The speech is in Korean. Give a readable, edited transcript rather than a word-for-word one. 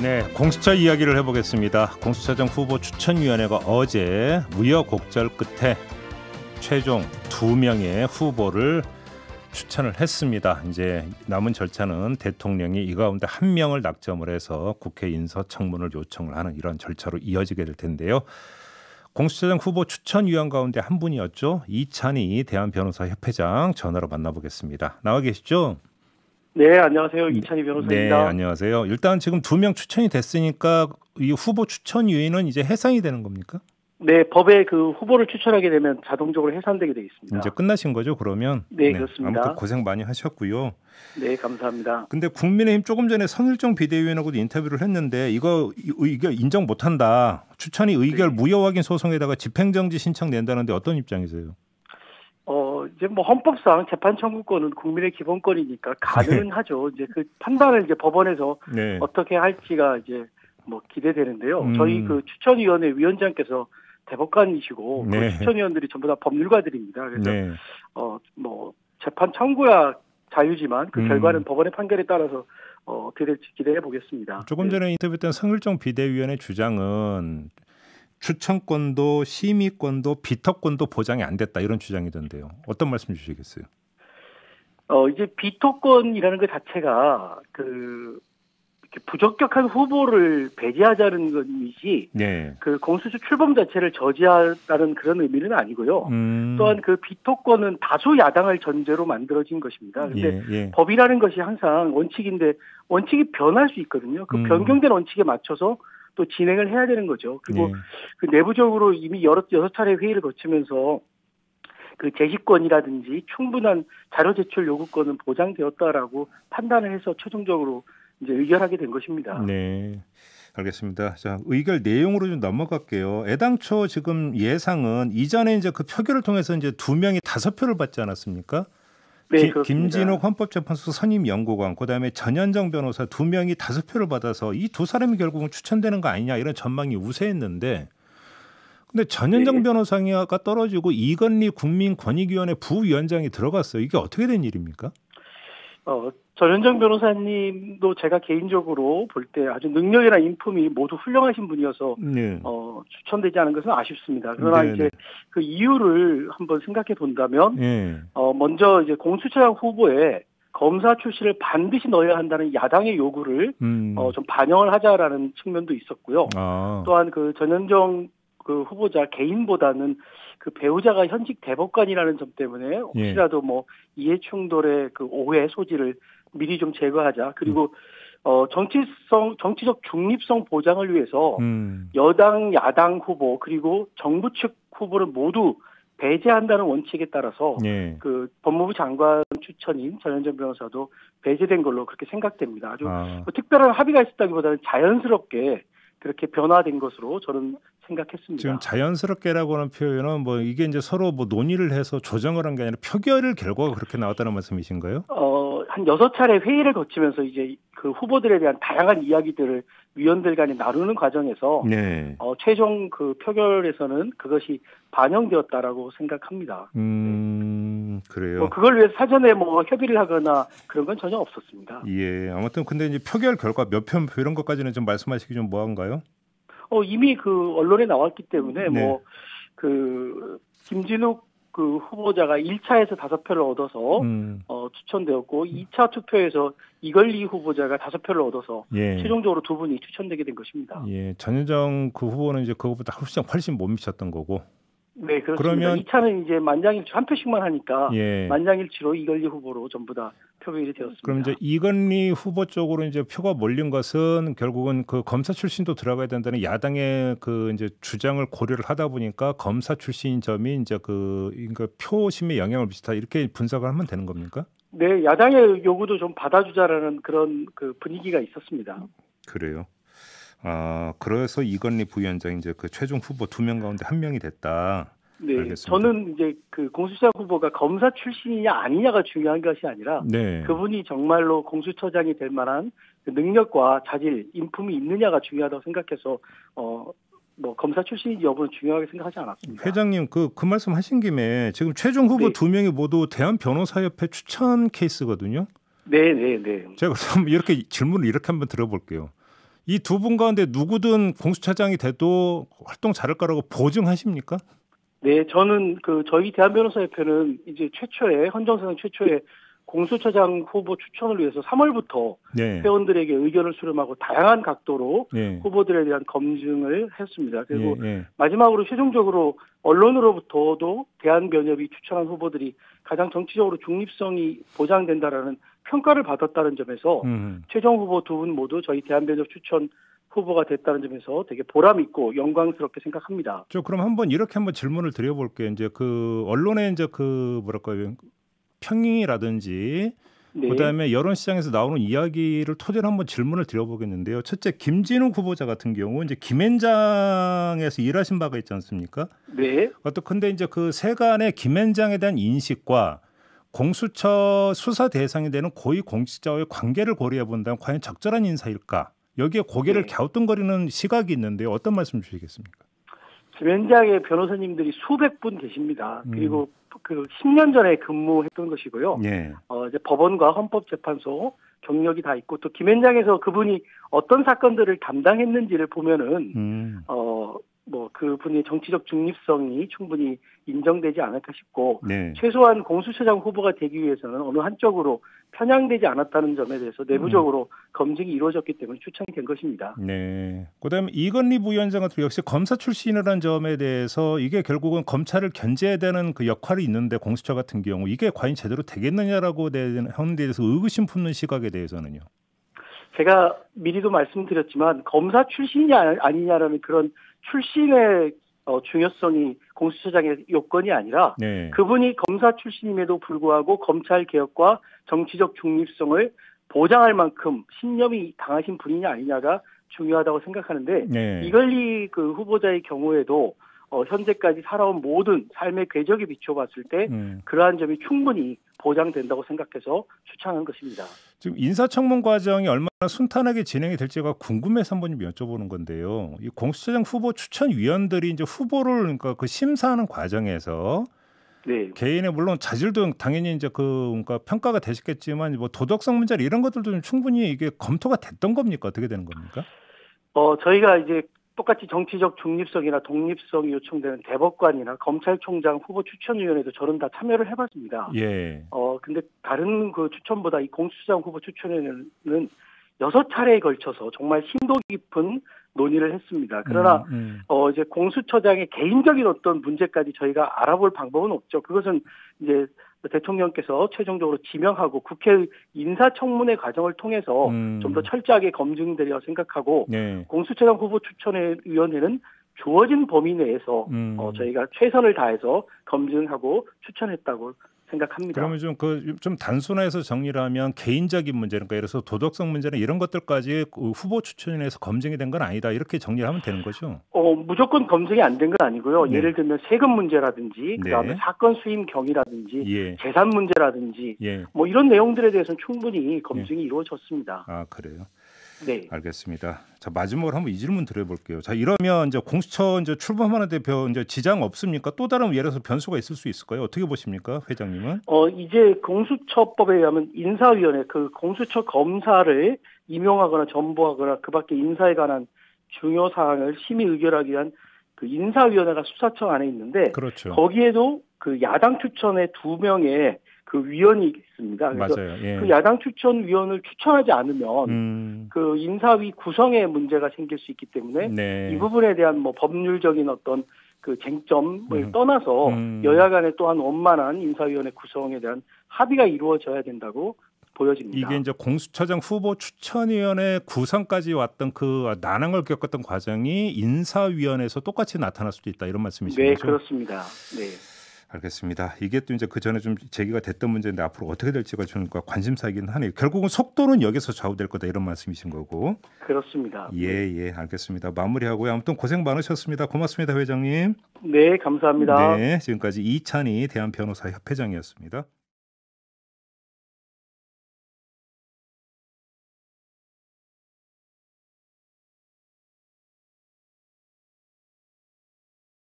네, 공수처 이야기를 해보겠습니다. 공수처장 후보 추천위원회가 어제 우여곡절 끝에 최종 2명의 후보를 추천을 했습니다. 이제 남은 절차는 대통령이 이 가운데 1명을 낙점을 해서 국회 인사청문을 요청을 하는 이런 절차로 이어지게 될 텐데요. 공수처장 후보 추천위원 가운데 한 분이었죠. 이찬희 대한변호사협회장 전화로 만나보겠습니다. 나와 계시죠? 네, 안녕하세요. 이찬희 변호사입니다. 네, 안녕하세요. 일단 지금 2명 추천이 됐으니까 이 후보 추천위원회는 이제 해산이 되는 겁니까? 네, 법에 그 후보를 추천하게 되면 자동적으로 해산되게 되어 있습니다. 이제 끝나신 거죠, 그러면? 네, 그렇습니다. 아무튼 고생 많이 하셨고요. 네, 감사합니다. 근데 국민의힘 조금 전에 성일종 비대위원하고도 인터뷰를 했는데 이거 의결 인정 못한다. 추천이 의결 무효 확인 소송에다가 집행정지 신청 낸다는데 어떤 입장이세요? 이제 뭐 헌법상 재판 청구권은 국민의 기본권이니까 가능은 하죠. 이제 그 판단을 이제 법원에서 네. 어떻게 할지가 이제 뭐 기대되는데요. 저희 그 추천위원회 위원장께서 대법관이시고 네. 그 추천위원들이 전부 다 법률가들입니다. 그래서 네. 뭐 재판 청구야 자유지만 그 결과는 법원의 판결에 따라서 어떻게 될지 기대해 보겠습니다. 조금 전에 인터뷰했던 성일종 비대위원의 주장은 추천권도 심의권도 비토권도 보장이 안 됐다 이런 주장이던데요. 어떤 말씀 주시겠어요? 이제 비토권이라는 것 자체가 이렇게 부적격한 후보를 배제하자는 것이지 네. 그 공수처 출범 자체를 저지하다는 그런 의미는 아니고요. 또한 그 비토권은 다수 야당을 전제로 만들어진 것입니다. 그런데 법이라는 것이 항상 원칙인데 원칙이 변할 수 있거든요. 그 변경된 원칙에 맞춰서 또 진행을 해야 되는 거죠. 그리고 그 내부적으로 이미 여섯 차례 회의를 거치면서 그 제시권이라든지 충분한 자료 제출 요구권은 보장되었다라고 판단을 해서 최종적으로 이제 의결하게 된 것입니다. 네, 알겠습니다. 자, 의결 내용으로 좀 넘어갈게요. 애당초 지금 예상은 이전에 이제 그 표결을 통해서 이제 2명이 5표를 받지 않았습니까? 네, 그렇습니다. 김진욱 헌법재판소 선임 연구관, 그다음에 전현정 변호사 2명이 5표를 받아서 이 2사람이 결국은 추천되는 거 아니냐 이런 전망이 우세했는데, 근데 전현정 변호사가 떨어지고 이건리 국민권익위원회 부위원장이 들어갔어요. 이게 어떻게 된 일입니까? 전현정 변호사님도 제가 개인적으로 볼 때 아주 능력이나 인품이 모두 훌륭하신 분이어서 추천되지 않은 것은 아쉽습니다. 그러나 이제 그 이유를 한번 생각해 본다면 먼저 이제 공수처장 후보에 검사 출신을 반드시 넣어야 한다는 야당의 요구를 좀 반영을 하자라는 측면도 있었고요. 또한 그 전현정 그 후보자 개인보다는 그 배우자가 현직 대법관이라는 점 때문에 혹시라도 뭐 이해 충돌의 그 오해 소지를 미리 좀 제거하자. 그리고 정치적 중립성 보장을 위해서 여당, 야당 후보 그리고 정부 측 후보를 모두 배제한다는 원칙에 따라서 그 법무부 장관 추천인 전현정 변호사도 배제된 걸로 그렇게 생각됩니다. 아주 뭐 특별한 합의가 있었다기보다는 자연스럽게 그렇게 변화된 것으로 저는 생각했습니다. 지금 자연스럽게라고 하는 표현은 뭐 이게 이제 서로 뭐 논의를 해서 조정을 한 게 아니라 표결 결과가 그렇게 나왔다는 말씀이신가요? 한 6차례 회의를 거치면서 이제 그 후보들에 대한 다양한 이야기들을 위원들 간에 나누는 과정에서 최종 그 표결에서는 그것이 반영되었다라고 생각합니다. 그래요. 뭐 그걸 위해서 사전에 뭐 협의를 하거나 그런 건 전혀 없었습니다. 예, 아무튼 근데 이제 표결 결과 몇 표 이런 것까지는 좀 말씀하시기 좀 뭐한가요? 이미 그 언론에 나왔기 때문에 뭐 그 김진욱 그 후보자가 1차에서 5표를 얻어서 추천되었고 2차 투표에서 이건리 후보자가 5표를 얻어서 최종적으로 두 분이 추천되게 된 것입니다. 예, 전현정 그 후보는 이제 그거보다 훨씬 못 미쳤던 거고. 네, 그렇습니다. 그러면 2차는 이제 만장일치 한 표씩만 하니까 만장일치로 이건리 후보로 전부 다 표결이 되었습니다. 그럼 이제 이건리 후보 쪽으로 이제 표가 몰린 것은 결국은 그 검사 출신도 들어가야 된다는 야당의 그 이제 주장을 고려를 하다 보니까 검사 출신인 점이 이제 그러니까 표심에 영향을 미치다 이렇게 분석을 하면 되는 겁니까? 네, 야당의 요구도 좀 받아주자라는 그런 그 분위기가 있었습니다. 그래요. 그래서 이건리 부위원장이 이제 그 최종 후보 2명 가운데 1명이 됐다. 네, 알겠습니다. 저는 이제 그 공수처 후보가 검사 출신이냐 아니냐가 중요한 것이 아니라 그분이 정말로 공수처장이 될 만한 그 능력과 자질, 인품이 있느냐가 중요하다고 생각해서 뭐 검사 출신인지 여부는 중요하게 생각하지 않았습니다. 회장님 그 말씀 하신 김에 지금 최종 후보 2명이 모두 대한변호사협회 추천 케이스거든요. 네. 제가 그럼 이렇게 질문을 이렇게 한번 들어볼게요. 이 두 분 가운데 누구든 공수처장이 돼도 활동 잘할 거라고 보증하십니까? 네, 저는 저희 대한변호사협회는 이제 헌정사상 최초의 공수처장 후보 추천을 위해서 3월부터 네. 회원들에게 의견을 수렴하고 다양한 각도로 네. 후보들에 대한 검증을 했습니다. 그리고 마지막으로 최종적으로 언론으로부터도 대한변협이 추천한 후보들이 가장 정치적으로 중립성이 보장된다라는 평가를 받았다는 점에서 최종 후보 두 분 모두 저희 대한변협 추천 후보가 됐다는 점에서 되게 보람 있고 영광스럽게 생각합니다. 그럼 한번 이렇게 질문을 드려볼게요. 이제 언론에 이제 뭐랄까요, 평이라든지 네. 그다음에 여론시장에서 나오는 이야기를 토대로 한번 질문을 드려보겠는데요. 첫째, 김진욱 후보자 같은 경우 이제 김앤장에서 일하신 바가 있지 않습니까? 네. 근데 이제 그 세간의 김앤장에 대한 인식과 공수처 수사 대상이 되는 고위 공직자와의 관계를 고려해 본다면 과연 적절한 인사일까? 여기에 고개를 갸우뚱거리는 시각이 있는데요. 어떤 말씀 주시겠습니까? 김앤장의 변호사님들이 수백 분 계십니다. 그리고 10년 전에 근무했던 것이고요. 이제 법원과 헌법재판소 경력이 다 있고 또 김앤장에서 그분이 어떤 사건들을 담당했는지를 보면은 그분의 정치적 중립성이 충분히 인정되지 않을까 싶고 최소한 공수처장 후보가 되기 위해서는 어느 한쪽으로 편향되지 않았다는 점에 대해서 내부적으로 검증이 이루어졌기 때문에 추천이 된 것입니다. 네. 그다음에 이건희 부위원장 같은 역시 검사 출신이라는 점에 대해서 이게 결국은 검찰을 견제해야 되는 그 역할이 있는데 공수처 같은 경우 이게 과연 제대로 되겠느냐라고 하는 데 대해서 의구심 품는 시각에 대해서는요. 제가 미리도 말씀드렸지만 검사 출신이 아니냐라는 그런 출신의 중요성이 공수처장의 요건이 아니라 그분이 검사 출신임에도 불구하고 검찰 개혁과 정치적 중립성을 보장할 만큼 신념이 강하신 분이냐 아니냐가 중요하다고 생각하는데 이건희 후보자의 경우에도 현재까지 살아온 모든 삶의 궤적에 비춰봤을 때 그러한 점이 충분히 보장된다고 생각해서 추천한 것입니다. 지금 인사청문 과정이 얼마나 순탄하게 진행이 될지가 궁금해서 한번 여쭤보는 건데요. 이 공수처장 후보 추천위원들이 이제 후보를 그러니까 심사하는 과정에서 개인의 물론 자질도 당연히 이제 그러니까 평가가 되셨겠지만 도덕성 문제 이런 것들도 좀 충분히 이게 검토가 됐던 겁니까? 어떻게 되는 겁니까? 저희가 이제 똑같이 정치적 중립성이나 독립성이 요청되는 대법관이나 검찰총장 후보 추천위원회도 저는 다 참여를 해봤습니다. 근데 다른 추천보다 이 공수처장 후보 추천위원회는 6차례에 걸쳐서 정말 심도 깊은 논의를 했습니다. 그러나 이제 공수처장의 개인적인 어떤 문제까지 저희가 알아볼 방법은 없죠. 그것은 이제 대통령께서 최종적으로 지명하고 국회 인사청문회 과정을 통해서 좀 더 철저하게 검증되리라 생각하고 공수처장 후보 추천위원회는 주어진 범위 내에서 저희가 최선을 다해서 검증하고 추천했다고 생각합니다. 그러면 좀 단순화해서 정리를 하면 개인적인 문제, 그러니까 예를 들어서 도덕성 문제나 이런 것들까지 후보 추천위원회에서 검증이 된 건 아니다 이렇게 정리를 하면 되는 거죠? 무조건 검증이 안 된 건 아니고요. 예를 들면 세금 문제라든지 그다음에 사건 수임 경위라든지 재산 문제라든지 이런 내용들에 대해서는 충분히 검증이 이루어졌습니다. 아, 그래요? 네. 알겠습니다. 자, 마지막으로 한번 이 질문 드려볼게요. 자, 이러면 이제 공수처 출범하는 데 이제 지장 없습니까? 또 다른 예를 들어서 변수가 있을 수 있을까요? 어떻게 보십니까, 회장님은? 이제 공수처법에 의하면 인사위원회 공수처 검사를 임용하거나 전보하거나 그밖에 인사에 관한 중요 사항을 심의 의결하기 위한 인사위원회가 수사청 안에 있는데 거기에도 야당 추천의 2명의 위원이 있습니다. 그래서 맞아요. 야당 추천 위원을 추천하지 않으면 인사위 구성에 문제가 생길 수 있기 때문에 이 부분에 대한 법률적인 어떤 쟁점을 떠나서 여야 간에 또한 원만한 인사위원회 구성에 대한 합의가 이루어져야 된다고 보여집니다. 이게 이제 공수처장 후보 추천위원회 구성까지 왔던 난항을 겪었던 과정이 인사위원회에서 똑같이 나타날 수도 있다 이런 말씀이신 거죠? 네, 그렇습니다. 네. 알겠습니다. 이게 또 이제 그 전에 좀 제기가 됐던 문제인데 앞으로 어떻게 될지가 좀 관심사이긴 하네요. 결국은 속도는 여기서 좌우될 거다 이런 말씀이신 거고. 그렇습니다. 예, 알겠습니다. 마무리하고요. 아무튼 고생 많으셨습니다. 고맙습니다, 회장님. 네, 감사합니다. 네, 지금까지 이찬희 대한변호사협회장이었습니다.